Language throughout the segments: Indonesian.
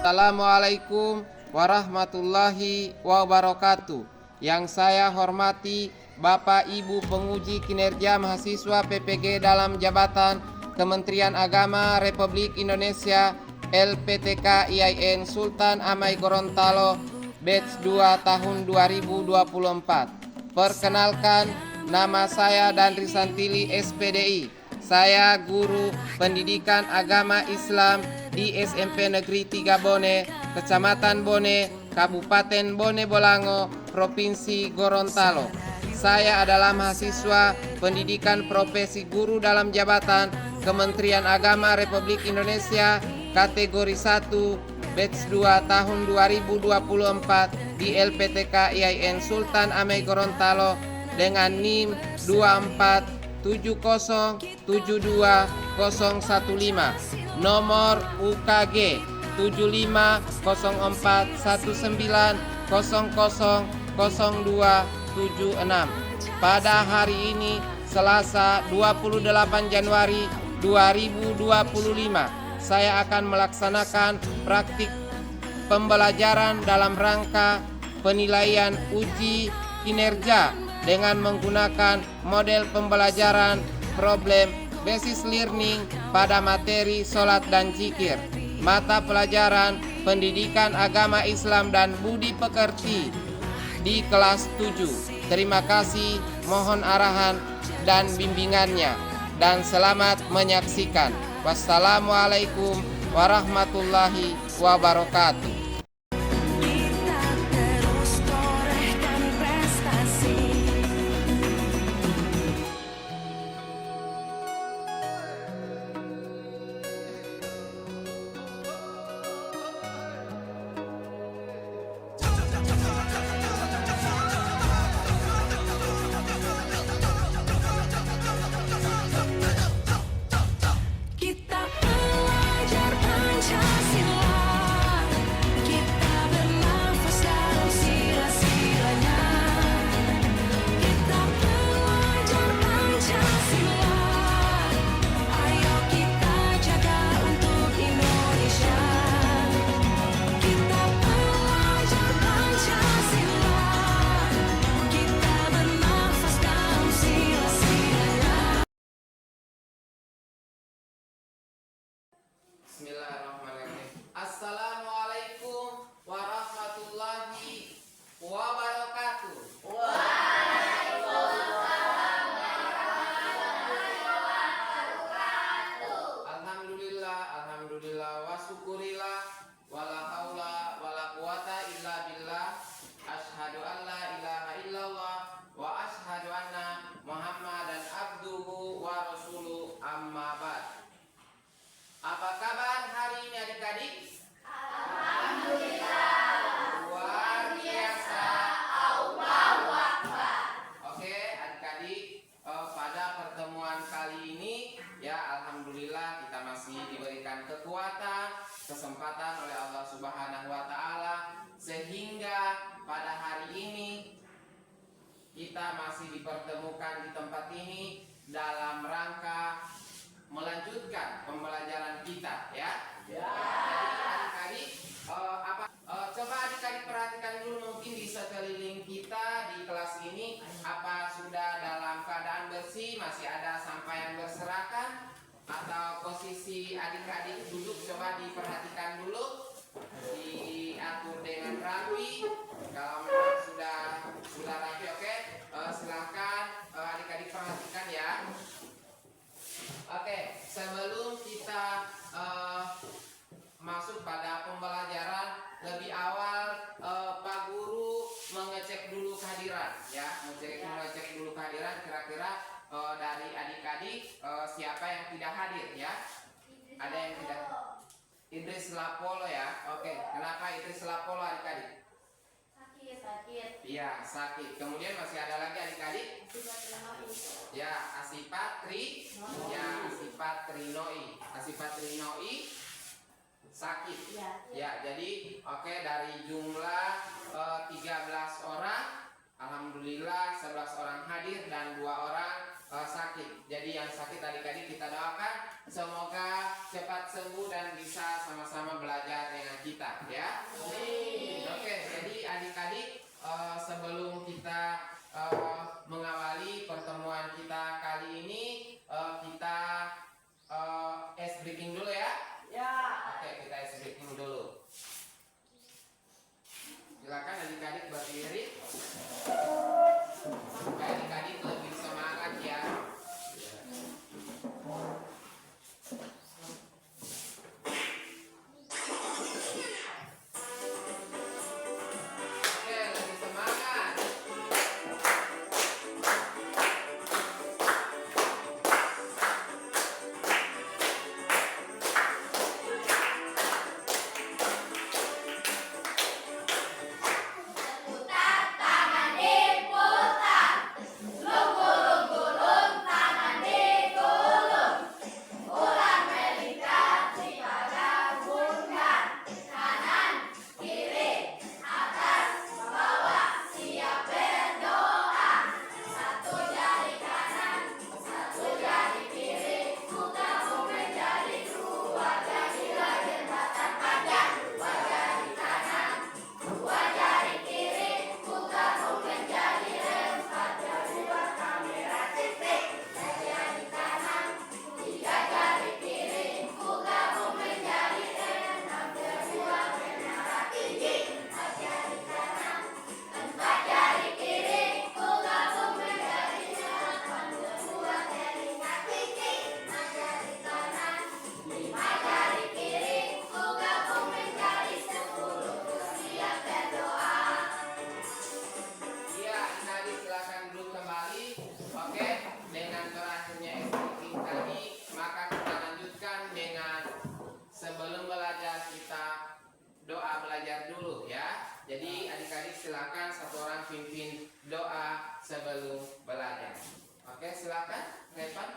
Assalamualaikum warahmatullahi wabarakatuh. Yang saya hormati Bapak Ibu penguji kinerja mahasiswa PPG dalam jabatan Kementerian Agama Republik Indonesia LPTK IAIN Sultan Amai Gorontalo Batch 2 tahun 2024. Perkenalkan, nama saya Dandri Santili SPDI. Saya guru pendidikan agama Islam di SMP Negeri 3 Bone, Kecamatan Bone, Kabupaten Bone Bolango, Provinsi Gorontalo. Saya adalah mahasiswa pendidikan profesi guru dalam jabatan Kementerian Agama Republik Indonesia kategori 1 batch 2 tahun 2024 di LPTK IAIN Sultan Amai Gorontalo dengan NIM 247072015, nomor UKG 750191900026. Pada hari ini Selasa 28 Januari 2025, saya akan melaksanakan praktik pembelajaran dalam rangka penilaian uji kinerja dengan menggunakan model pembelajaran problem basis learning pada materi sholat dan zikir, mata pelajaran pendidikan agama Islam dan budi pekerti di kelas 7. Terima kasih, mohon arahan dan bimbingannya, dan selamat menyaksikan. Wassalamualaikum warahmatullahi wabarakatuh. Bismillahirrahmanirrahim. Assalamualaikum warahmatullahi wabarakatuh. Waalaikumsalam warahmatullahi wabarakatuh. Alhamdulillah wa syukurillah wala haula wala quwata illa billah. Asyhadu an la ilaha illallah wa asyhadu anna Muhammadan abduhu wa rasuluh, amma ba'd. Apa kabar hari ini adik-adik? Alhamdulillah. Luar biasa. Allahu Akbar. Oke adik-adik, pada pertemuan kali ini ya alhamdulillah kita masih diberikan kekuatan, kesempatan oleh Allah Subhanahu wa taala, sehingga pada hari ini kita masih dipertemukan di tempat ini dalam rangka melanjutkan pembelajaran kita ya. Jadi adik-adik, coba adik-adik perhatikan dulu mungkin di sekeliling kita di kelas ini, apa sudah dalam keadaan bersih, masih ada sampah yang berserakan, atau posisi adik-adik duduk coba diperhatikan dulu, diatur dengan rapi. Kalau memang sudah rapi, oke, silahkan adik-adik perhatikan ya. Oke, sebelum kita masuk pada pembelajaran, lebih awal Pak Guru mengecek dulu kehadiran ya, mengecek dulu kehadiran. Kira-kira dari adik-adik siapa yang tidak hadir ya? Ada yang tidak? Idris Lapolo ya. Oke, kenapa Idris Lapolo adik-adik? Sakit. Iya, sakit. Kemudian masih ada lagi adik-adik? Ya, Asipatri. Ya, Asipatrinoi. Asipatrinoi sakit. Ya, jadi oke, dari jumlah 13 orang, alhamdulillah 11 orang hadir dan 2 orang sakit. Jadi yang sakit adik-adik kita doakan semoga cepat sembuh dan bisa sama-sama belajar dengan kita ya. Oke, jadi adik-adik sebelum kita mengawali pertemuan kita kali ini kita ice breaking dulu ya. Oke, kita ice breaking dulu. Silakan adik-adik berdiri supaya adik-adik lebih semangat ya. Oke, lebih semangat. Putar tangan diputar, gulung-gulung tangan digulung, ulang meditasi pada bundar, kanan kiri atas bawah siap berdoa, satu jari kanan, satu jari kiri, buka menjadi dua, jadilah jembatan panjang, dua jari kanan, dua jari kiri, buka menjadi empat, jadilah kamera titik, tiga jari kanan, tiga jari kiri, buka menjadi enam, jadilah menara tinggi, empat jari kanan, empat jari kiri, buka menjadi delapan, kedua telinga tinggi, lima jari kanan, lima jari kiri, buka menjadi 10, siap berdoa. Iya, tadi silakan duduk kembali. Oke, dengan berakhirnya speaking tadi, maka kita lanjutkan dengan sebelum belajar kita doa belajar dulu ya. Jadi adik-adik silakan satu orang pimpin doa sebelum belajar. Oke, silakan Revan.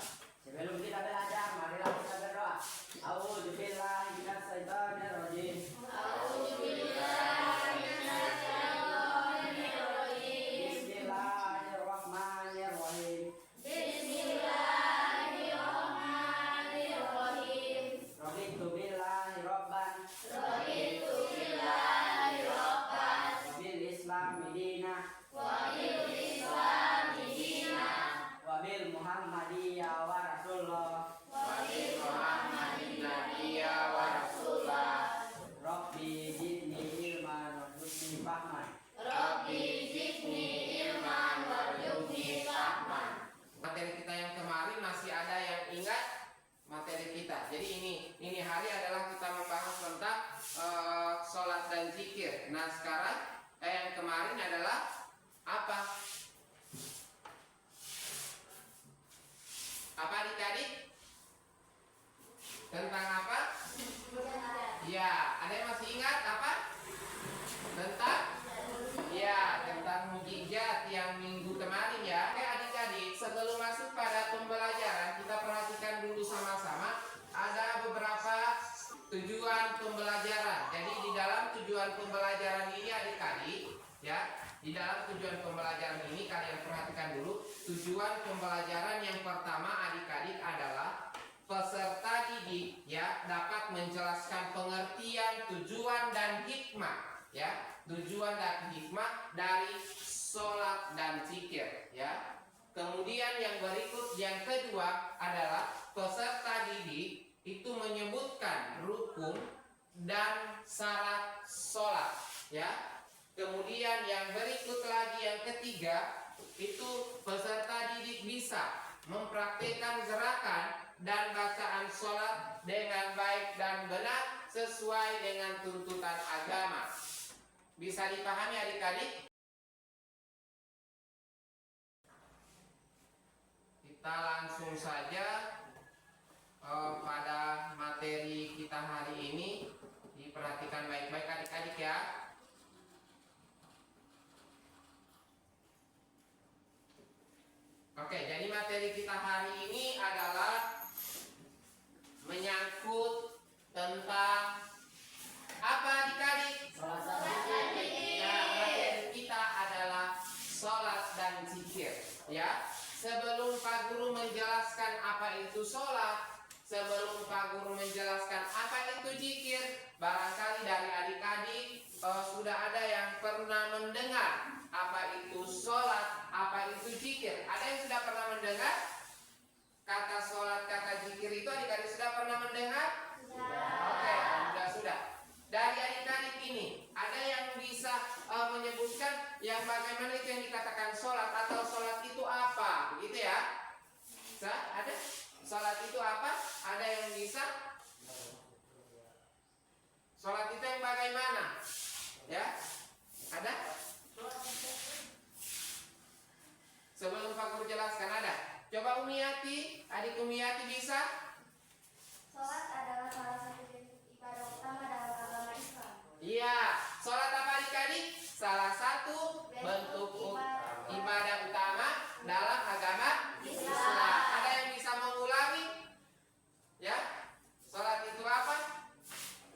Sebelum kita belajar, marilah kita berdoa. A'udzubillahi minasyaitonirrajim. Bismillahirrahmanirrahim. Bismillahirrahmanirrahim. Raditu billahi rabban Raditu billahi rabban wa bil islami dina wa bil islami dinan wa bil muhammadiyya wa rasulullah. wa bil Muhammadin nabiyya wa rasulah. Rabbi zidni ilman warzuqni fahman. Rabbi zidni ilman warzuqni fahman. Materi kita yang kemarin masih ada yang ingat materi kita. Jadi ini hari adalah kita membahas tentang sholat dan zikir. Nah sekarang yang kemarin adalah apa? Apa adik-adik? Tentang apa? Ya, ada yang masih ingat apa? Tentang? Ya, tentang mukjizat yang minggu kemarin ya. Oke adik-adik, sebelum masuk pada pembelajaran, kita perhatikan dulu sama-sama. Ada beberapa tujuan pembelajaran. Jadi di dalam tujuan pembelajaran ini adik-adik, ya, di dalam tujuan pembelajaran ini kalian perhatikan dulu. Tujuan pembelajaran yang pertama adik-adik adalah peserta didik ya dapat menjelaskan pengertian, tujuan dan hikmah ya, tujuan dan hikmah dari sholat dan zikir ya. Kemudian yang berikut yang kedua adalah peserta didik itu menyebutkan rukun dan syarat sholat ya. Kemudian yang berikut lagi yang ketiga itu peserta didik bisa mempraktikkan gerakan dan bacaan sholat dengan baik dan benar sesuai dengan tuntutan agama. Bisa dipahami adik-adik? Kita langsung saja pada materi kita hari ini. Diperhatikan baik-baik adik-adik ya. Oke, jadi materi kita hari ini adalah menyangkut tentang apa adik-adik? Ya, materi kita adalah sholat dan zikir. Ya, sebelum Pak Guru barangkali dari adik-adik sudah ada yang pernah mendengar apa itu sholat, apa itu zikir. Ada yang sudah pernah mendengar kata sholat, kata zikir itu? Adik-adik sudah pernah mendengar? Oke, sudah. Dari adik-adik ini ada yang bisa menyebutkan yang bagaimana itu yang dikatakan sholat, atau sholat itu apa, begitu ya? Ada? Sholat itu apa? Ada yang bisa? Sholat itu yang bagaimana? Ya? Ada? Sebelum Pak Guru jelaskan, ada? Coba Umiyati, adik Umiyati bisa? Sholat adalah salah satu ibadah utama dalam agama Islam. Iya, sholat apa adik-adik? Salah satu bentuk ibadah utama dalam agama Islam. Ada yang bisa mengulangi? Ya, sholat itu apa?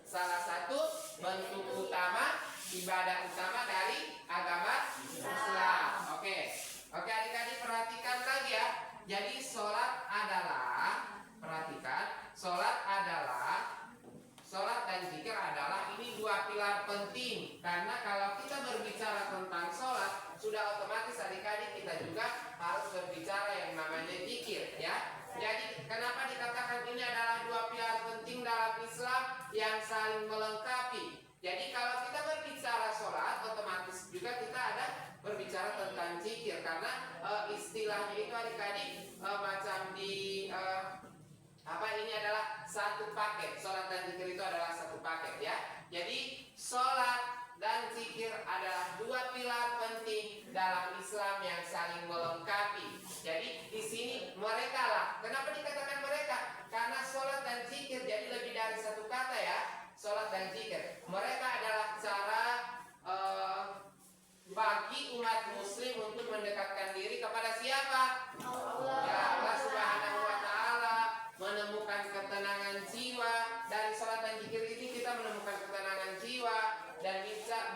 Salah satu bentuk utama ibadah utama dari agama Islam. Oke, adik-adik perhatikan lagi ya. Jadi sholat adalah, perhatikan, sholat dan zikir adalah ini dua pilar penting. Karena kalau kita berbicara tentang sholat, sudah otomatis adik-adik kita juga harus berbicara yang namanya zikir, ya. Jadi kenapa dikatakan ini adalah dua pilar penting dalam Islam yang saling melengkapi. Jadi kalau kita berbicara sholat, otomatis juga kita ada berbicara tentang zikir. Karena istilahnya itu adik-adik macam di ini adalah satu paket. Sholat dan zikir itu adalah satu paket, ya. Jadi sholat dan zikir adalah dua pilar penting dalam Islam yang saling melengkapi. Jadi di sini mereka lah. Kenapa dikatakan mereka? Karena sholat dan zikir jadi lebih dari satu kata, ya. Sholat dan zikir, mereka adalah cara bagi umat muslim untuk mendekatkan diri kepada siapa? Ya, Allah Subhanahu wa Ta'ala, menemukan ketenangan jiwa. Dari sholat dan zikir ini kita menemukan ketenangan jiwa dan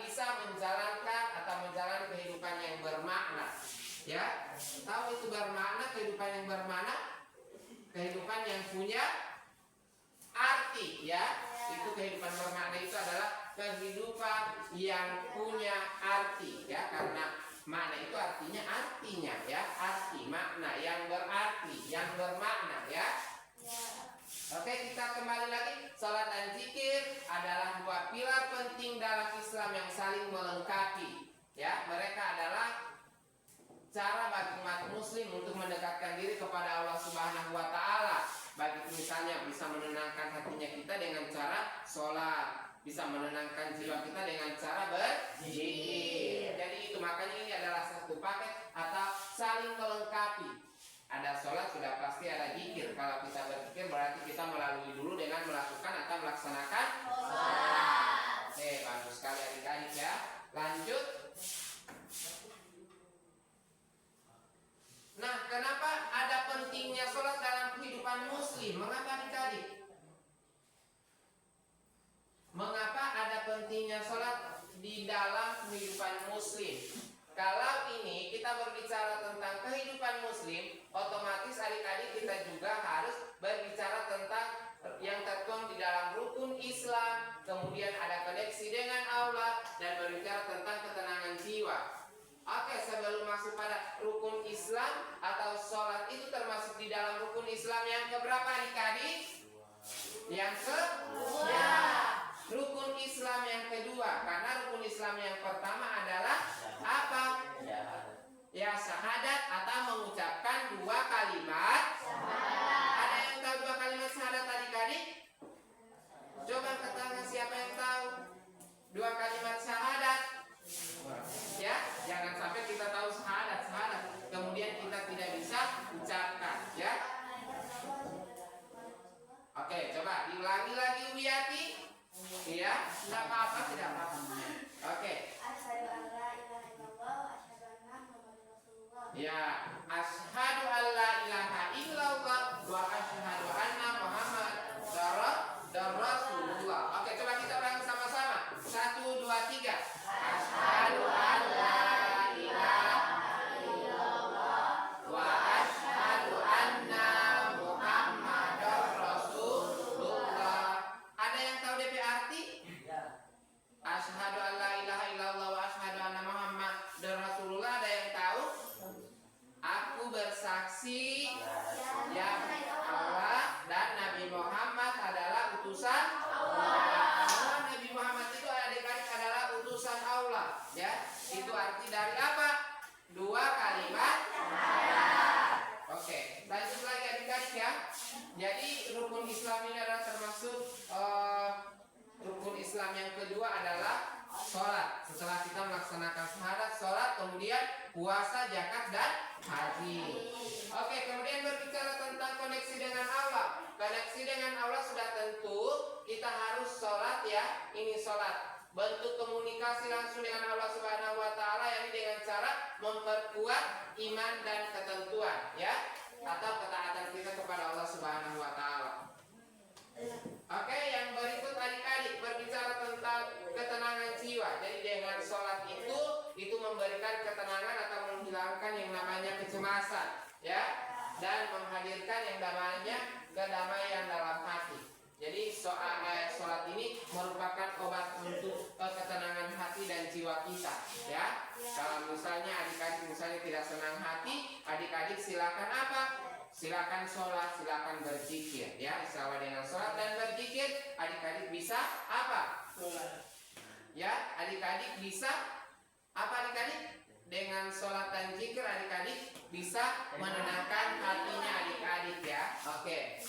bisa menjalankan atau menjalani kehidupan yang bermakna. Ya, tahu itu bermakna, kehidupan yang bermakna, kehidupan yang punya arti, ya. Itu kehidupan bermakna itu adalah kehidupan yang punya arti, ya. Karena makna itu artinya ya, arti, makna yang berarti, yang bermakna, ya. Oke, kita kembali lagi. Salat dan zikir adalah dua pilar penting dalam Islam yang saling melengkapi, ya. Mereka adalah cara bagi umat muslim untuk mendekatkan diri kepada Allah Subhanahu wa Ta'ala. Bagi misalnya bisa menenangkan hatinya kita dengan cara sholat, bisa menenangkan jiwa kita dengan cara berzikir. Jadi itu makanya ini adalah satu paket atau saling melengkapi. Ada sholat sudah pasti ada zikir. Kalau kita berzikir berarti kita melalui dulu dengan melakukan atau melaksanakan sholat. Oke, bagus sekali adik-adik, ya. Lanjut. Nah, kenapa ada pentingnya sholat dalam kehidupan muslim? Mengapa adik-adik? Mengapa ada pentingnya sholat di dalam kehidupan muslim? Kalau ini kita berbicara tentang kehidupan muslim, otomatis adik-adik kita juga harus berbicara tentang yang tertuang di dalam rukun Islam, kemudian ada koneksi dengan Allah, dan berbicara tentang ketenangan jiwa. Oke, sebelum masuk pada rukun Islam atau sholat itu termasuk di dalam rukun Islam yang keberapa adik-adik? Yang kedua. Rukun Islam yang kedua. Karena rukun Islam yang pertama adalah apa? Ya, syahadat atau mengucapkan dua kalimat syahadat. Ada yang tahu dua kalimat syahadat adik-adik? Coba katakan siapa yang tahu dua kalimat syahadat? Ya, jangan sampai kita tahu syahadat, kemudian kita tidak bisa ucapkan, ya. Oke, coba diulangi lagi Wiyati. Iya, tidak apa-apa, tidak apa-apa. Oke. Asyhadu an la ilaha illallah wa asyhadu anna Muhammadar Rasulullah. Ya, asyhadu an la ilaha illallah wa asyhadu anna Muhammadar Rasulullah. Oke, coba kita ulangi sama-sama. 1, 2, 3. Asyhadu an la ilaha illallah wa asyhadu anna Muhammadar Rasulullah. Ada yang tahu DP arti? Asyhadu an la ilaha illallah wa asyhadu anna Muhammadar Rasulullah. Ada yang tahu? Aku bersaksi ya Allah dan Nabi Muhammad adalah utusan Allah. Nabi Muhammad itu adik-adik adalah utusan Allah. Ya, itu arti dari apa? Dua kalimat. Oke, lanjut lagi adik-adik ya. Jadi rukun Islam ini adalah termasuk rukun Islam yang kedua adalah sholat. Setelah kita melaksanakan syahadat, sholat, kemudian puasa, zakat, dan haji. Oke, kemudian berbicara tentang koneksi dengan Allah. Koneksi dengan Allah sudah tentu kita harus sholat ya. Ini sholat, bentuk komunikasi langsung dengan Allah Subhanahu wa Ta'ala, yang dengan cara memperkuat iman dan ketentuan ya, atau ketaatan kita kepada Allah Subhanahu wa Ta'ala. Oke, yang berikut adik-adik berbicara tentang ketenangan jiwa. Jadi dengan sholat itu memberikan ketenangan atau menghilangkan yang namanya kecemasan ya, dan menghadirkan yang namanya kedamaian dalam hati. Jadi sholat ini merupakan obat untuk ketenangan hati dan jiwa kita ya. Kalau misalnya adik-adik misalnya tidak senang hati, adik-adik silakan apa? Silakan sholat, silakan berzikir ya. Insyaallah dengan sholat dan berzikir adik-adik bisa apa? Ya, adik-adik bisa apa adik-adik? Dengan sholat dan zikir adik-adik bisa menenangkan hatinya adik-adik ya. Oke.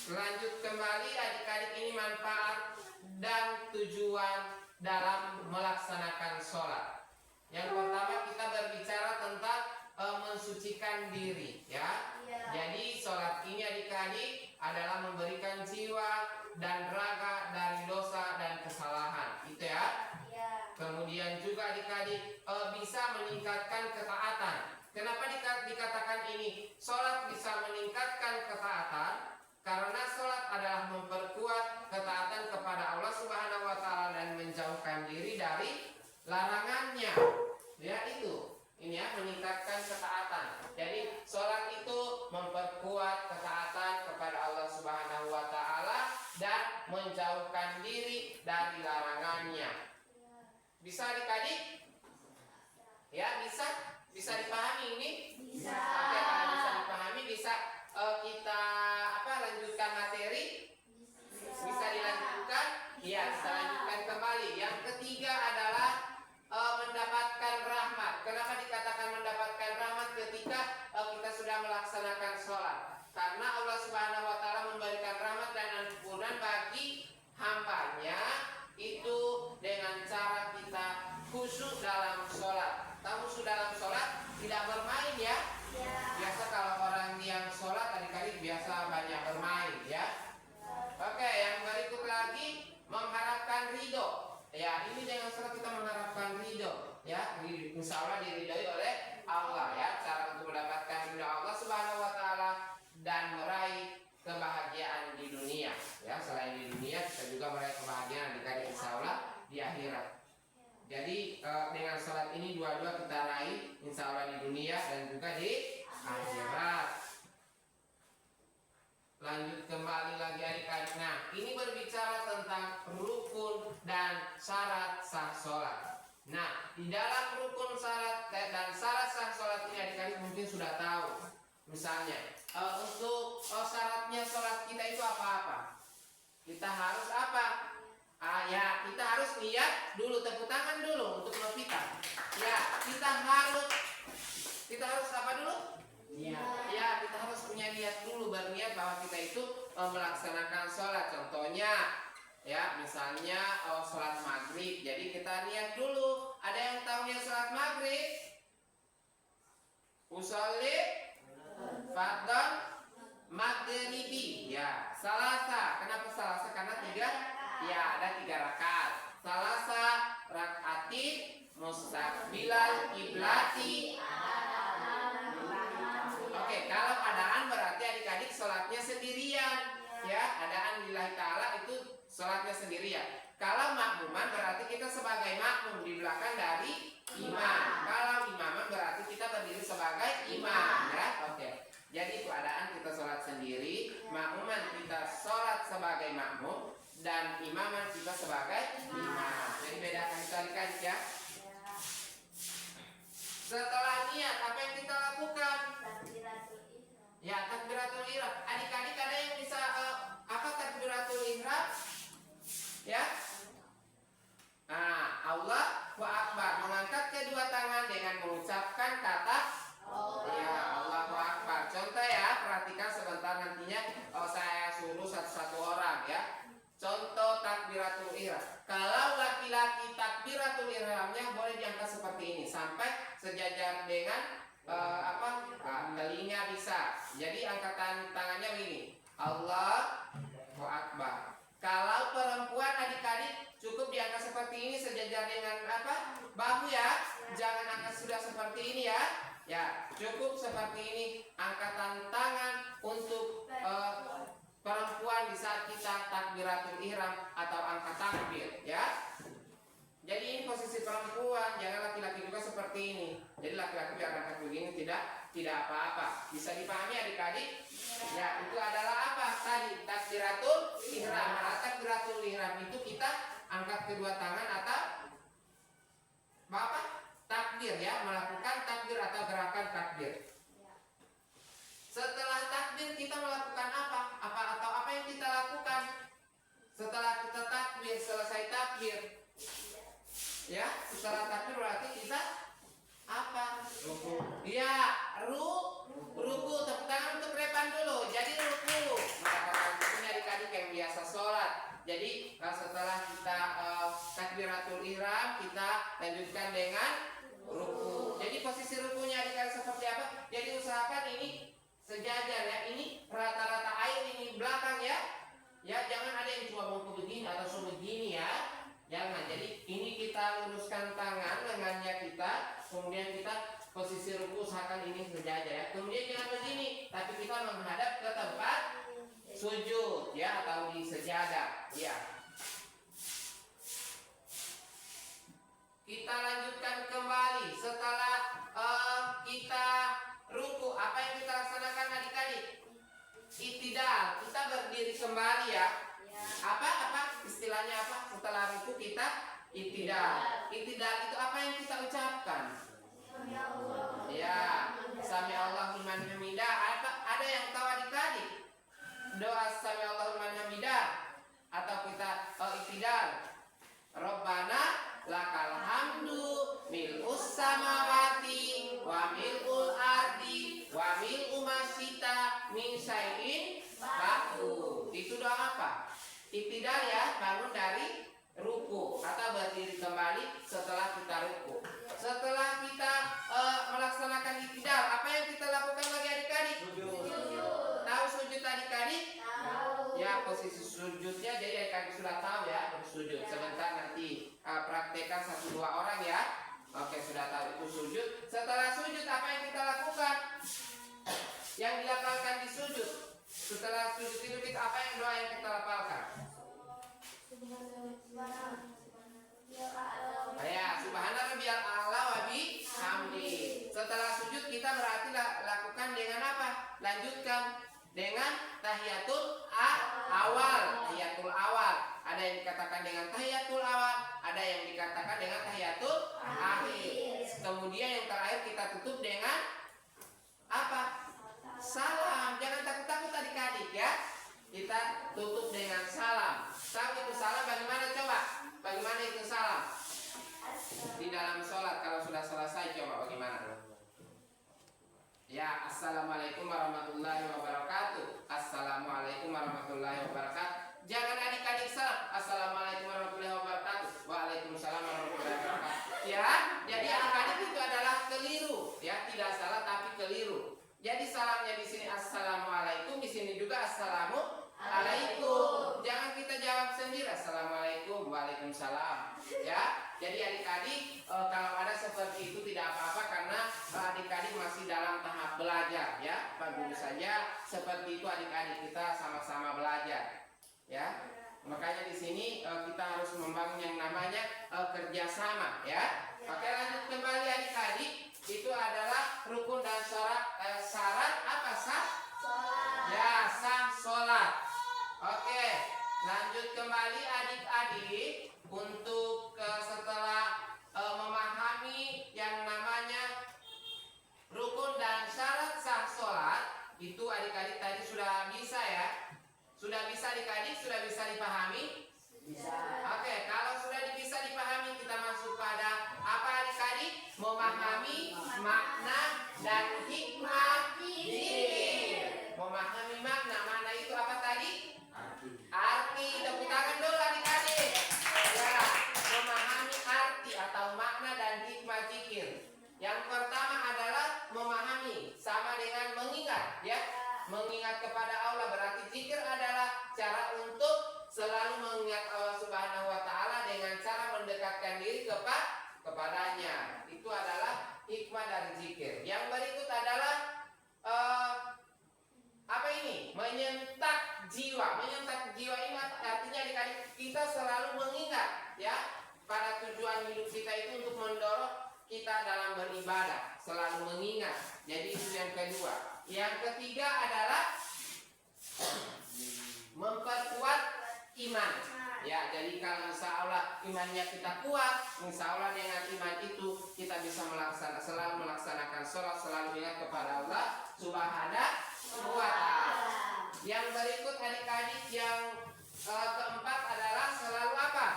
Lanjut kembali adik-adik, ini manfaat dan tujuan dalam melaksanakan sholat. Yang pertama kita berbicara tentang mensucikan diri ya. Jadi sholat ini adik-adik adalah memberikan jiwa dan raga dari dosa dan kesalahan itu ya. Kemudian juga adik-adik bisa meningkatkan ketaatan. Kenapa dikatakan ini sholat bisa meningkatkan ketaatan? Karena sholat adalah memperkuat ketaatan kepada Allah Subhanahu wa Ta'ala dan menjauhkan diri dari larangannya. Ya itu. Ini ya, meningkatkan ketaatan. Jadi sholat itu memperkuat ketaatan kepada Allah Subhanahu wa Ta'ala dan menjauhkan diri dari larangannya. Bisa adik-adik? Ya, bisa dipahami ini? Bisa. Oke, kalau bisa dipahami bisa kita lanjutkan materi? Bisa dilanjutkan? Iya, bisa lanjutkan kembali. Yang ketiga adalah mendapatkan rahmat. Kenapa dikatakan mendapatkan rahmat ketika kita sudah melaksanakan sholat? Karena Allah Subhanahu wa Ta'ala memberikan rahmat dan ampunan bagi hambanya itu dengan cara kita khusyuk dalam sholat. Khusyuk dalam sholat tidak bermain ya. Biasa kalau orang yang sholat adik-adik biasa banyak bermain ya. Oke, yang berikut lagi mengharapkan ridho. Ya, ini dengan sholat kita mengharapkan ridho ya. Insya Allah diridhoi oleh Allah ya. Cara untuk mendapatkan ridho Allah Subhanahu wa Ta'ala dan meraih kebahagiaan di dunia ya. Selain di dunia kita juga meraih kebahagiaan adik-adik insya Allah di akhirat. Jadi dengan sholat ini dua-dua kita raih insya Allah di dunia dan juga di akhirat. Lanjut kembali lagi adik-adik. Nah, ini berbicara tentang rukun dan syarat sah sholat. Nah, di dalam rukun syarat dan syarat sah sholat ini adik-adik mungkin sudah tahu. Misalnya, untuk syaratnya sholat kita itu apa-apa? Kita harus apa? Ya, kita harus niat dulu, tepuk tangan dulu untuk kita. Ya, kita harus apa dulu? Ya, kita harus punya niat dulu, berniat bahwa kita itu melaksanakan sholat. Contohnya, ya, misalnya sholat maghrib. Jadi kita niat dulu. Ada yang tahu niat sholat maghrib? Usolli fardhan maghribi. Ya, salasa. Kenapa salasa? Karena tiga. Ya, ada 3 rakaat. Salasa rakaati mustaqbilal kiblati. Oke, kalau adaan berarti adik-adik sholatnya sendirian. Ya, adaan lillahi ta'ala itu sholatnya sendirian. Kalau makmuman berarti kita sebagai makmum di belakang dari imam. Kalau imaman berarti kita berdiri sebagai imam. Ya, oke. Jadi keadaan kita sholat sendiri, makmuman kita sholat sebagai makmum, dan imaman kita sebagai imam. Jadi bedakan itu adik-adik ya. Setelah niat apa yang kita lakukan? Ya, takbiratul ihram. Adik-adik ada yang bisa apa takbiratul ihram? Ya. Nah, Allahu Akbar, mengangkat kedua tangan dengan mengucapkan kata ya, Allahu Akbar. Contoh ya, perhatikan sebentar nantinya saya suruh satu-satu orang ya. Contoh takbiratul ihram. Kalau laki-laki takbiratul ihramnya boleh diangkat seperti ini sampai sejajar dengan telinga bisa. Jadi angkatan tangannya begini. Allahu Akbar. Kalau perempuan adik-adik cukup diangkat seperti ini sejajar dengan bahu ya. Jangan angkat sudah seperti ini ya. Ya, cukup seperti ini angkatan tangan untuk perempuan di saat kita takbiratul ihram atau angkat takbir ya. Jadi ini posisi perempuan, jangan laki-laki juga seperti ini. Jadi laki-laki biar angkat begini tidak apa-apa. Bisa dipahami adik-adik? Ya, itu adalah apa? Tadi takbiratul ihram. Nah, takbiratul ihram itu kita angkat kedua tangan atau apa? Takbir ya, melakukan takbir atau gerakan takbir. Setelah takbir kita melakukan apa? Apa yang kita lakukan? Setelah kita takbir, selesai takbir. Ya, setelah takbir berarti kita apa? Ruku. Ya, ruku. Tepuk tangan untuk repan dulu. Jadi ruku. Melakukan rukunya adik-adik yang biasa sholat. Jadi setelah kita takbiratul ihram, kita lanjutkan dengan ruku. Jadi posisi rukunya adik-adik seperti apa? Jadi usahakan ini sejajar ya. Ini rata-rata air ini belakang ya. Ya, jangan ada yang cuma bongkok begini atau sebegini ya. Jangan. Jadi ini kita luruskan tangan lengannya kita, kemudian kita posisi ruku usahakan ini sejajar ya. Kemudian jangan begini, tapi kita menghadap ke tempat sujud ya atau di sejadah ya. Kita lanjutkan kembali setelah kita ruku. Apa yang kita laksanakan adik-adik? Iktidal. Kita berdiri kembali ya. Apa istilahnya apa? Setelah ruku kita iktidal. Iktidal itu apa yang kita ucapkan? Ya, sami Allahu liman hamidah. Ada yang tahu adik-adik? Doa sami Allahu liman hamidah atau kita iktidal. Rabbana lakal hamdu mil'us samawati wa mil'ul ardi wa mil'u ma syita min syai'in ba'du. Itu doa apa? Iktidal ya, bangun dari ruku atau berdiri kembali setelah kita ruku. Setelah kita melaksanakan iktidal, apa yang kita lakukan lagi adik-adik? Sujud. Tahu sujud adik-adik? Tahu. Ya, posisi sujudnya jadi adik-adik sudah tahu ya, bersujud. Sebentar nanti praktekkan 1-2 orang ya. Oke, sudah tahu itu sujud. Setelah sujud apa yang kita lakukan? Yang dilafalkan di sujud. Setelah sujud itu kita apa yang doa yang kita lafalkan? Ya, subhana rabbiyal a'la wa bihamdi. Setelah sujud kita berarti lakukan dengan apa? Lanjutkan dengan tahiyatul awal. Tahiyatul awal. Ada yang dikatakan dengan tahiyatul awal, ada yang dikatakan dengan tahiyatul akhir. Kemudian yang terakhir kita tutup dengan apa? Salam. Jangan takut-takut adik-adik ya. Kita tutup dengan salam. Tahu itu salam bagaimana coba? Bagaimana itu salam? Di dalam sholat kalau sudah selesai coba bagaimana? Ya, assalamualaikum warahmatullahi wabarakatuh. Assalamualaikum warahmatullahi wabarakatuh. Jangan adik-adik salam. Assalamualaikum warahmatullahi wabarakatuh. Waalaikumsalam warahmatullahi wabarakatuh. Ya, jadi adik-adik itu adalah keliru. Ya, tidak salah tapi keliru. Jadi salamnya di sini assalamualaikum, di sini juga assalamualaikum. Jangan kita jawab sendiri assalamualaikum, waalaikumsalam. Ya, jadi adik-adik kalau ada seperti itu tidak apa-apa karena adik-adik masih dalam tahap belajar ya. Pak Guru saja seperti itu adik-adik kita sama-sama belajar. Ya, makanya di sini kita harus membangun yang namanya kerjasama ya. Oke, lanjut kembali adik-adik. Itu adalah rukun dan syarat apa sah? Ya, sah sholat. Oke, Lanjut kembali adik-adik untuk setelah memahami yang namanya rukun dan syarat sah sholat. Itu adik-adik tadi sudah bisa ya? Sudah bisa adik-adik? Sudah bisa dipahami? Bisa. Oke, kalau sudah bisa dipahami, kita masuk pada apa adik-adik? Memahami makna dan hikmah zikir. Memahami makna itu apa tadi? Arti. Tepuk tangan dulu adik-adik. Ya, memahami arti atau makna dan hikmah zikir. Yang pertama adalah memahami, sama dengan mengingat, ya. Mengingat kepada Allah, berarti zikir adalah cara untuk selalu mengingat Allah Subhanahu wa taala dengan cara mendekatkan diri kepadanya. Itu adalah hikmah dari zikir. Yang berikut adalah apa ini? Menyentak jiwa. Menyentak jiwa ini artinya adik-adik kita selalu mengingat, ya, pada tujuan hidup kita itu untuk mendorong kita dalam beribadah, selalu mengingat. Jadi itu yang kedua. Yang ketiga adalah memperkuat iman. Ya, jadi kalau insya Allah imannya kita kuat, insya Allah dengan iman itu kita bisa selalu melaksanakan sholat, selalu ingat kepada Allah Subhanahu wa ta'ala. Yang berikut adik-adik yang keempat adalah selalu apa?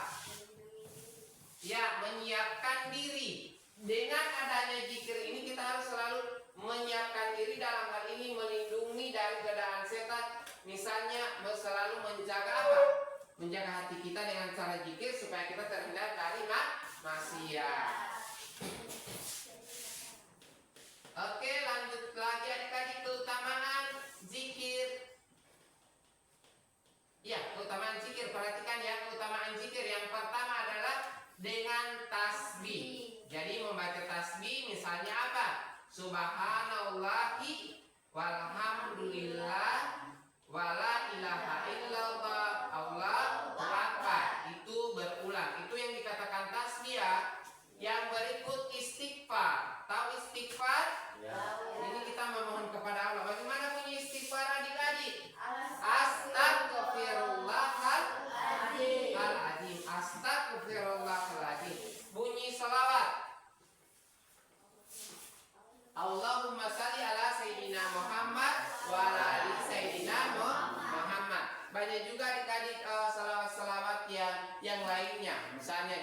Ya, menyiapkan diri. Dengan adanya zikir ini kita harus selalu menyiapkan diri, dalam hal ini melindungi dari godaan setan. Misalnya selalu menjaga apa? Menjaga hati kita dengan cara zikir supaya kita terhindar dari maksiat. Oke, lanjut lagi adik-adik keutamaan zikir. Ya, keutamaan zikir, perhatikan ya, keutamaan zikir. Yang pertama adalah dengan tasbih. Jadi membaca tasbih misalnya apa? Subhanallahi walhamdulillah wala ilaha illallah Allahu akbar. Itu berulang. Itu yang dikatakan tasbih ya. Yang berikut istighfar. Tahu istighfar? Ya. Ini kita memohon kepada Allah. Bagaimana bunyi istighfar adik-adik? Astagfirullahaladzim. Astagfirullahaladzim. Bunyi selawat. Allahumma salli ala Sayyidina Muhammad wa ala ali Sayyidina Muhammad. Banyak juga adik-adik salawat-salawat yang lainnya. Misalnya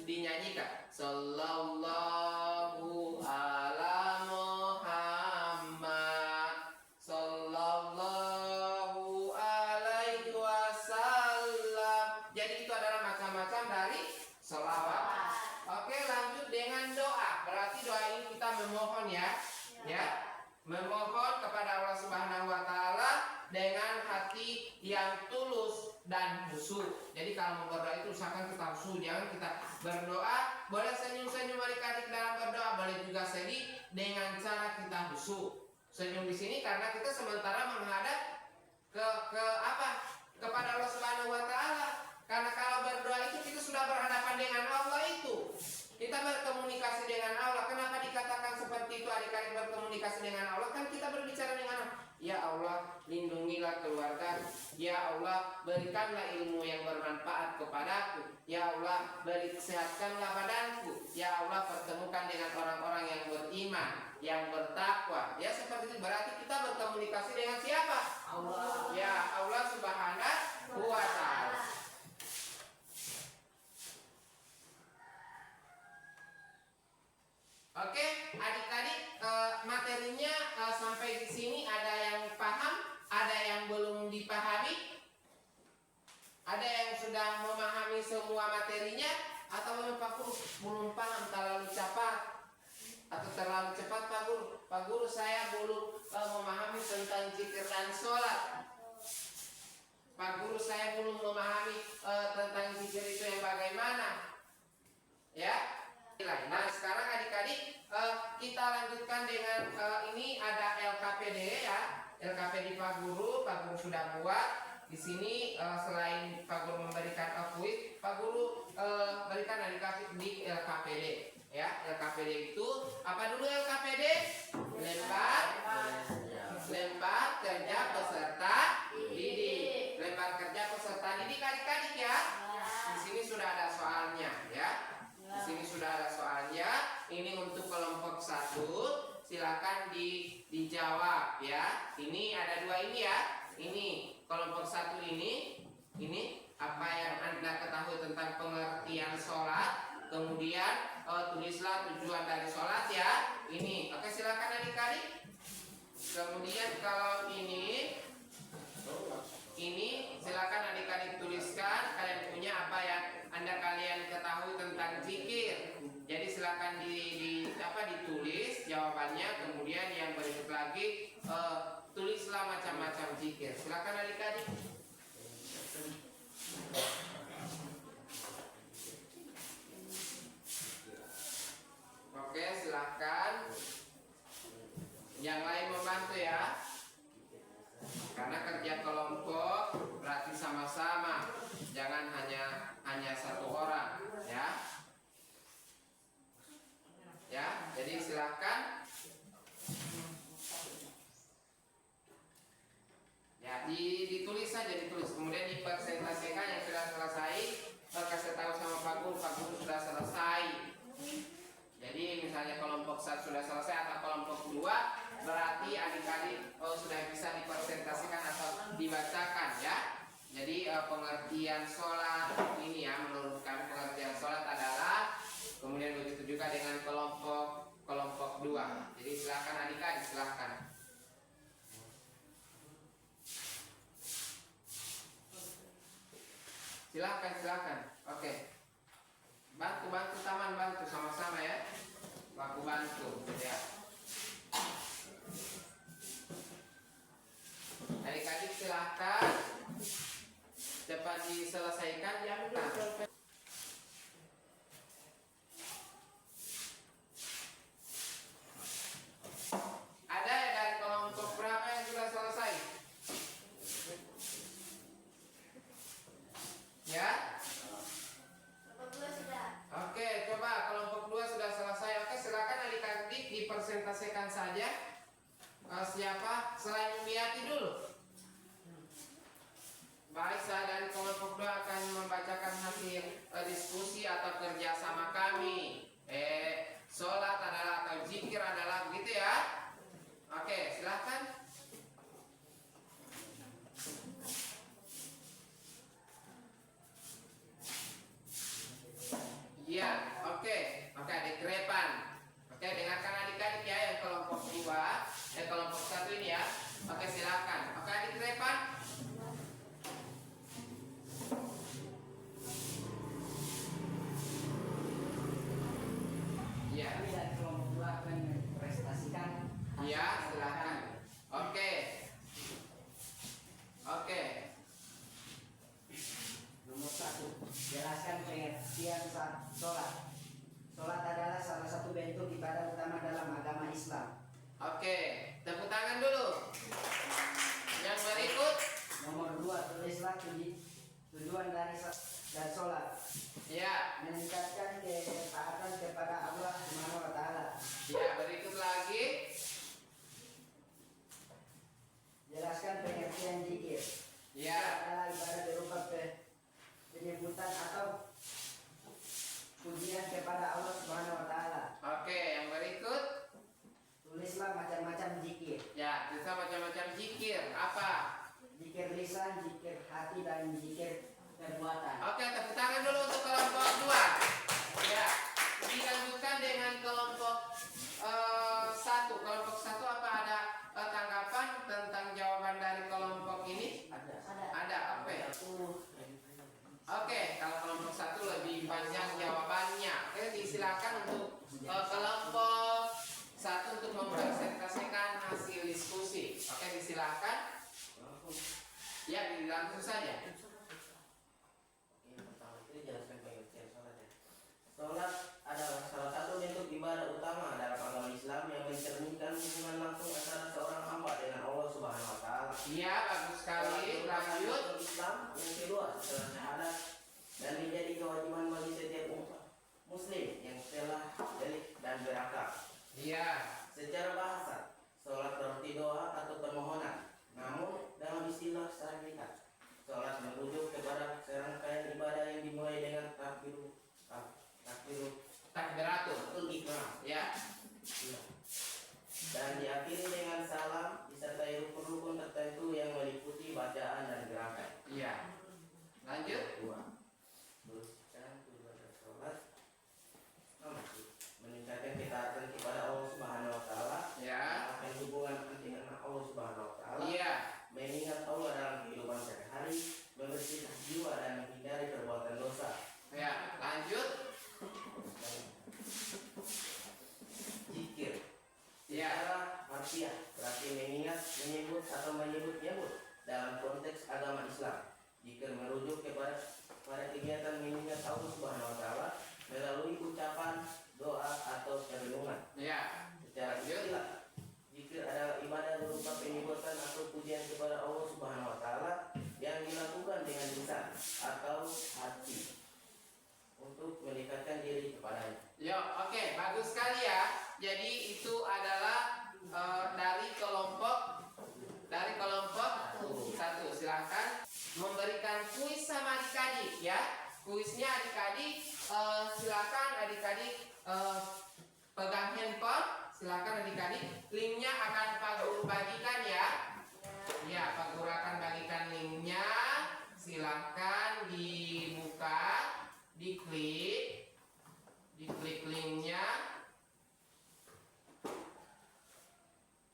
dinyanyikan Sallallahu ala Muhammad Sallallahu alaihi wasallam. Jadi itu adalah macam-macam dari salawat. Oke, lanjut dengan doa. Berarti doa ini kita memohon ya. Memohon kepada Allah Subhanahu wa taala dengan hati yang tulus dan khusyuk. Jadi kalau mau berdoa itu usahakan kita khusyuk, jangan kita berdoa boleh senyum-senyum adik-adik dalam berdoa, boleh juga sedih dengan cara kita khusyuk. Senyum di sini karena kita sementara menghadap kepada Allah Subhanahu wa taala. Karena kalau berdoa itu kita sudah berhadapan dengan Allah itu. Kita berkomunikasi dengan Allah. Kenapa dikatakan seperti itu adik-adik berkomunikasi dengan Allah? Kan kita berbicara dengan Allah. Ya Allah, lindungilah keluarga. Ya Allah, berikanlah ilmu yang bermanfaat kepadaku. Ya Allah, sehatkanlah badanku. Ya Allah, pertemukan dengan orang-orang yang beriman, yang bertakwa. Ya seperti itu. Berarti kita berkomunikasi dengan siapa? Allah. Ya Allah Subhanahu wa ta'ala. Oke, adik-adik, materinya sampai di sini ada yang paham, ada yang belum dipahami, ada yang sudah memahami semua materinya, atau belum paham, terlalu cepat atau terlalu cepat Pak Guru. Pak Guru, saya belum memahami tentang zikir dan sholat. Pak Guru, saya belum memahami tentang zikir itu yang bagaimana. Ya. Nah, sekarang adik-adik kita lanjutkan dengan ini ada LKPD ya. LKPD Pak Guru sudah buat. Di sini selain Pak Guru memberikan kuis, Pak Guru berikan adik-adik di LKPD ya. LKPD itu apa dulu LKPD? Lempar kerja peserta didik. Lempar kerja peserta 1 ini apa yang Anda ketahui tentang pengertian sholat. Kemudian tulislah tujuan dari sholat ya. Ini, oke, silakan adik-adik. Kemudian kalau ini silakan adik-adik tuliskan kalian punya apa yang kalian ketahui tentang zikir. Jadi silakan ditulis jawabannya. Kemudian yang berikut lagi tulislah macam-macam zikir. Silakan adik-adik. Oke, silakan. Yang lain membantu ya. Karena kerja kelompok berarti sama-sama. Jangan hanya satu orang, ya. Ya, jadi silakan. Ya, ditulis saja, ditulis. Kemudian dipresentasikan yang sudah selesai, kasih tahu sama Pak Guru sudah selesai. Jadi misalnya kelompok 1 sudah selesai atau kelompok 2, berarti adik-adik sudah bisa dipresentasikan atau dibacakan ya. Jadi pengertian sholat ini ya, menurut kami pengertian sholat adalah, kemudian begitu juga dengan kelompok 2. Jadi silakan adik-adik, silakan. Silakan. Oke. Bantu taman, bantu sama-sama ya. Aku bantu ya. Adik-adik silakan cepat diselesaikan ya. Ada ya dari kelompok berapa yang sudah selesai? Ya? Kelompok 2 sudah. Oke, coba kelompok 2 sudah selesai. Oke, silakan adik-adik dipresentasikan saja. Siapa? Selain Umiati dulu. Baik, saya dari kelompok 2 akan membacakan hasil diskusi atau kerjasama kami. Sholat adalah atau zikir adalah, begitu ya. Oke, silakan. Iya, oke, adik Repan. Oke, dengarkan adik-adik ya yang kelompok 2, kelompok 1 ini ya. Oke, silakan. Oke, adik Repan. Iya. Kami dari kelompok 2 akan mempresentasikan. Iya, silakan. Oke. Nomor 1, jelaskan pengertian sholat. Sholat adalah salah satu bentuk ibadah utama dalam agama Islam. Oke, tepuk tangan dulu. Yang berikut. Nomor 2, tulislah tujuan dari sholat. Ya. Meningkatkan ketaatan kepada Allah Subhanahu wa Ta'ala. Ya, berikut lagi. Jelaskan pengertian zikir. Ya. Zikir adalah ibadah berupa penyebutan atau pujian kepada Allah Subhanahu wa Ta'ala. Oke, yang berikut. Tulislah macam-macam zikir. Ya, bisa macam-macam zikir. Apa? Zikir lisan, zikir hati, dan zikir perbuatan. Oke, tepuk tangan dulu untuk kelompok 2. Ya, dilanjutkan dengan kelompok 1. Kelompok 1 apa ada tanggapan tentang jawaban dari kelompok ini? Ada. Oke. Oke, kalau kelompok 1 lebih panjang jawabannya. Oke, disilakan untuk kelompok 1 untuk mempresentasikan hasil diskusi. Oke, disilakan. Ya, langsung saja. Sholat adalah salah satu bentuk ibadah utama dalam agama Islam yang mencerminkan hubungan langsung antara seorang hamba dengan Allah Subhanahu wa Ta'ala. Iya, bagus sekali. Lanjut. Islam yang kedua setelah syahadat dan menjadi kewajiban bagi setiap umat Muslim yang telah balik dan berakal. Iya. Secara bahasa, sholat berarti doa atau permohonan. Namun dalam istilah syariat, sholat merujuk kepada serangkaian ibadah yang dimulai dengan Takbiratul ihram ya. dan diakhiri dengan salam disertai rukun-rukun tertentu yang meliputi baca atau hati untuk mendekatkan diri kepadanya. Yo, oke, bagus sekali ya. Jadi itu adalah dari kelompok satu. Silahkan memberikan kuis sama adik-adik ya. Kuisnya adik-adik, silakan adik-adik pegang handphone. Silakan adik-adik. Linknya akan Pak Guru bagikan ya. Ya, Pak Guru akan bagikan linknya. Silahkan dibuka, diklik linknya.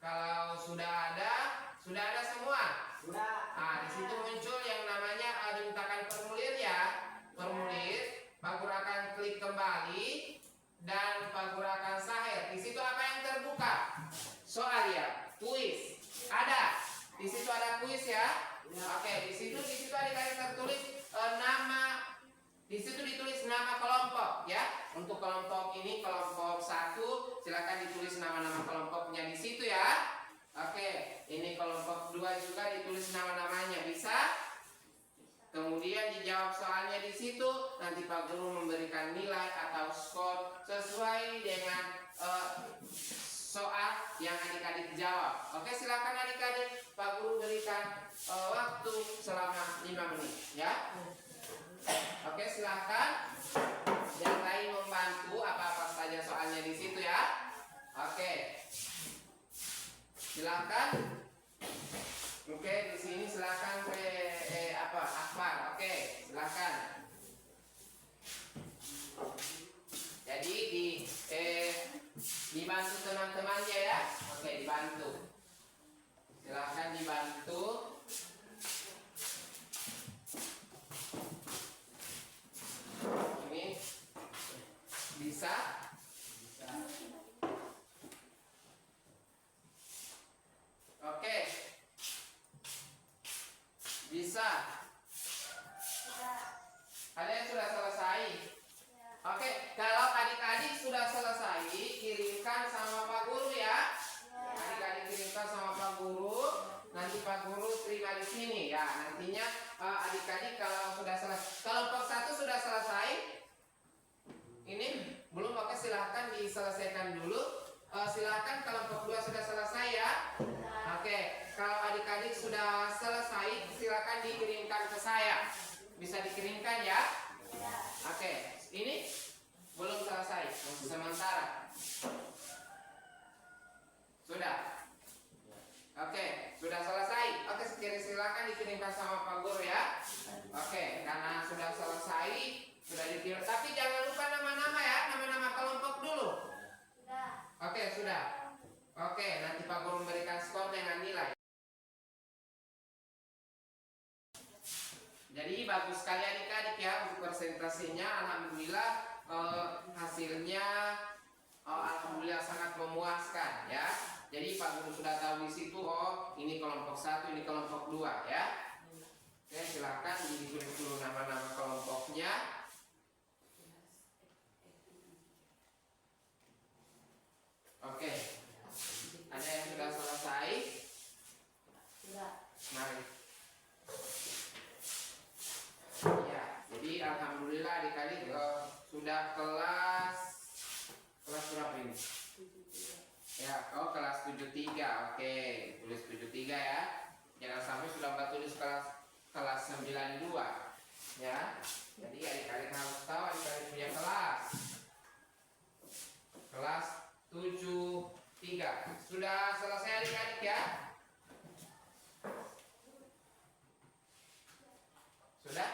Kalau sudah ada semua. Sudah. Nah, di situ muncul yang namanya dimintakan formulir ya. Formulir, Pak Guru akan klik kembali dan Pak Guru akan sahir. Di situ apa yang terbuka? Soal ya, kuis. Ada. Di situ ada kuis ya. Oke, di situ adik-adik tertulis nama. Di situ ditulis nama kelompok ya. Untuk kelompok ini kelompok 1, silakan ditulis nama-nama kelompoknya di situ ya. Oke, ini kelompok 2 juga ditulis nama-namanya, bisa? Kemudian dijawab soalnya di situ. Nanti Pak Guru memberikan nilai atau skor sesuai dengan soal yang adik-adik jawab. Oke, silakan adik-adik. Pak Guru berikan waktu selama 5 menit ya. Oke, silakan. Yang lain membantu apa-apa saja soalnya di situ ya. Oke. Silakan. Oke, di sini silakan Akbar. Oke, silakan. Jadi dibantu teman-temannya ya. Oke, dibantu. Silakan dibantu. Ini bisa? Oke. Bisa. Ada yang sudah selesai? Oke, kalau adik-adik sudah selesai, kirimkan sama Pak Guru ya. Adik-adik kirimkan sama Pak Guru. Nanti Pak Guru terima di sini ya. Nantinya adik-adik kalau sudah selesai, kelompok 1 sudah selesai. Ini belum, oke, silahkan diselesaikan dulu. Silahkan kelompok 2 sudah selesai ya. Oke, kalau adik-adik sudah selesai, silahkan dikirimkan ke saya. Bisa dikirimkan ya. Oke, ini belum selesai, masih sementara. Sudah. Oke, sudah selesai. Oke, silakan dikirimkan sama Pak Guru ya. Oke, karena sudah selesai, sudah dikirim. Tapi jangan lupa nama-nama ya, nama-nama kelompok dulu. Oke, sudah. Oke, nanti Pak Guru memberikan skor dengan nilai. Jadi bagus sekali adik-adik ya untuk presentasinya. Alhamdulillah hasilnya alhamdulillah sangat memuaskan ya. Jadi Pak Guru sudah tahu di situ, oh ini kelompok 1, ini kelompok 2 ya. Oke, silakan ditulis dulu nama-nama kelompoknya. Oke, ada yang sudah selesai? Mari. Ya, jadi alhamdulillah adik-adik sudah kelas berapa ini? Ya, kelas 73. Oke, tulis 73 ya. Jangan sampai sudah Mbak tulis kelas 92 ya. Jadi adik-adik harus tahu adik-adik punya kelas 73. Sudah selesai adik-adik ya? Sudah?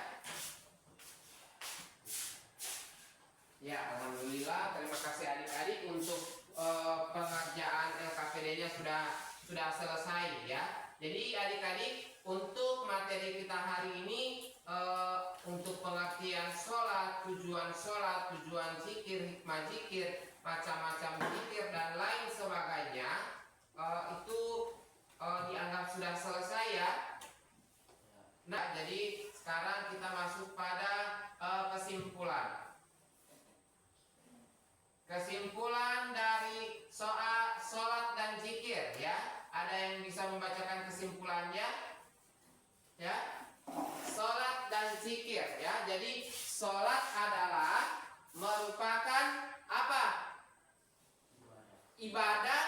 Ya, alhamdulillah. Terima kasih adik-adik untuk pengerjaan LKPD-nya sudah selesai ya. Jadi adik-adik, untuk materi kita hari ini untuk pengertian sholat, tujuan zikir, hikmah zikir, macam-macam zikir dan lain sebagainya itu dianggap sudah selesai ya. Nah, jadi sekarang kita masuk pada kesimpulan. Kesimpulan dari soal sholat dan zikir ya. Ada yang bisa membacakan kesimpulannya? Ya. Sholat dan zikir ya. Jadi sholat adalah merupakan apa? Ibadah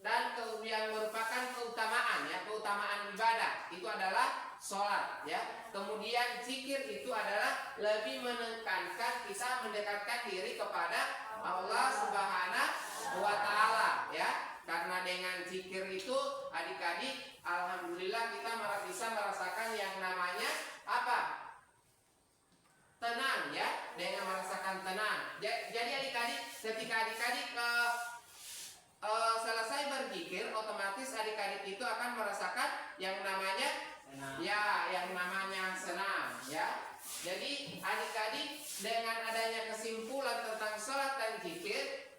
dan yang merupakan keutamaan ya, keutamaan ibadah itu adalah sholat ya. Kemudian zikir itu adalah lebih menekankan kita mendekatkan diri kepada Allah Subhanahu wa taala ya. Karena dengan zikir itu adik-adik alhamdulillah kita bisa merasakan yang namanya apa? Tenang ya, dengan merasakan tenang. Jadi adik-adik ketika adik-adik selesai berzikir, otomatis adik-adik itu akan merasakan yang namanya senang. Ya, yang namanya senang ya. Jadi adik-adik dengan adanya kesimpulan tentang sholat dan zikir,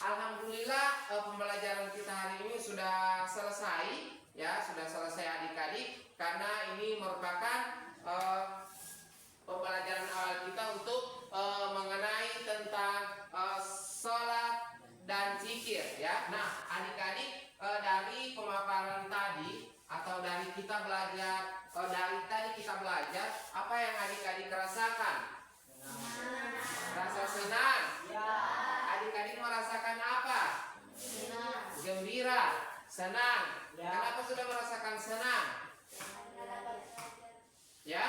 alhamdulillah pembelajaran kita hari ini sudah selesai ya, sudah selesai adik-adik, karena ini merupakan pembelajaran awal kita untuk mengenai tentang sholat dan zikir ya. Nah adik-adik dari pemaparan tadi atau dari kita belajar apa yang adik-adik rasakan? Rasa senang. Adik-adik merasakan apa? Gembira, senang. Kenapa sudah merasakan senang? Ya,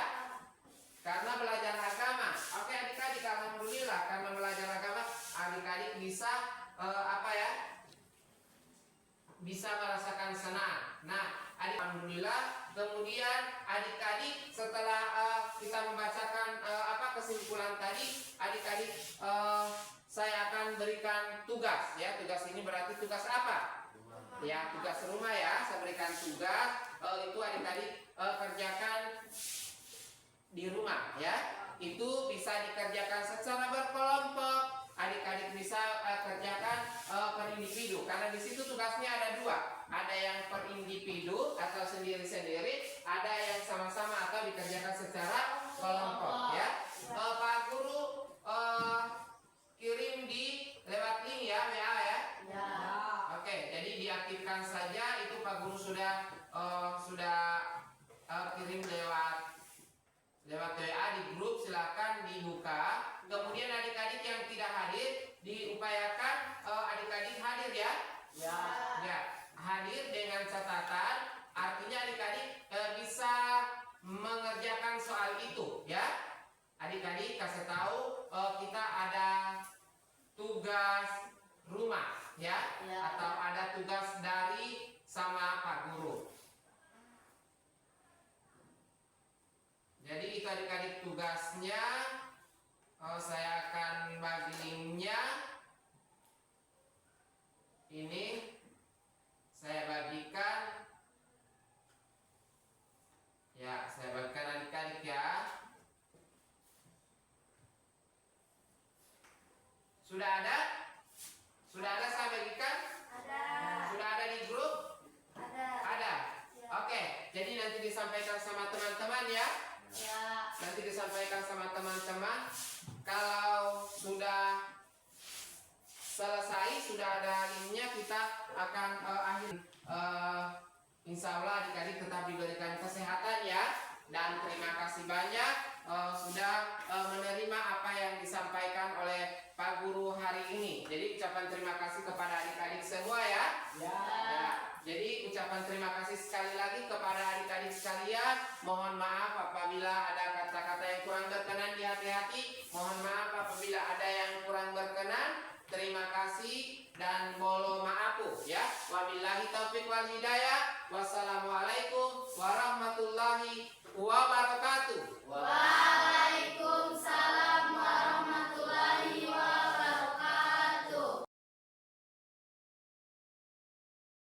karena belajar agama. Oke adik-adik, alhamdulillah karena belajar agama adik-adik bisa bisa merasakan senang. Nah, alhamdulillah. Kemudian adik-adik setelah kita membacakan kesimpulan tadi, adik-adik saya akan berikan tugas ya. Tugas ini berarti tugas apa? Ya, tugas rumah ya. Saya berikan tugas itu adik-adik kerjakan di rumah ya. Itu bisa dikerjakan secara berkelompok. Adik-adik bisa kerjakan per individu, karena di situ tugasnya ada dua, ada yang per individu atau sendiri-sendiri, ada yang sama-sama atau dikerjakan secara kelompok ya. Pak Guru kirim di lewat link ya, WA ya. Oke, jadi diaktifkan saja itu Pak Guru sudah kirim lewat WA di grup, silakan dibuka. Kemudian adik-adik yang tidak hadir diupayakan adik-adik hadir ya. Ya, hadir dengan catatan, artinya adik-adik bisa mengerjakan soal itu ya. Adik-adik kasih tahu kita ada tugas rumah ya, atau ada tugas dari sama Pak Guru. Jadi itu adik-adik tugasnya. Saya akan bagi linknya. Ini saya bagikan. Ya, saya bagikan adik-adik ya. Sudah ada? Sudah ada saya bagikan? Ada. Sudah ada di grup? Ada. Ada. Oke, jadi nanti disampaikan sama teman-teman ya. Nanti disampaikan sama teman-teman. Kalau sudah selesai, sudah ada linknya, kita akan akhir. Insya Allah adik-adik tetap diberikan kesehatan ya. Dan terima kasih banyak sudah menerima apa yang disampaikan oleh Pak Guru hari ini. Jadi ucapan terima kasih kepada adik-adik semua ya. Jadi ucapan terima kasih sekali lagi kepada adik-adik sekalian. Mohon maaf apabila ada kata-kata yang kurang berkenan di hati-hati. Mohon maaf apabila ada yang kurang berkenan. Terima kasih dan mohon maafu ya. Wabillahi taufiq wal hidayah. Wassalamualaikum.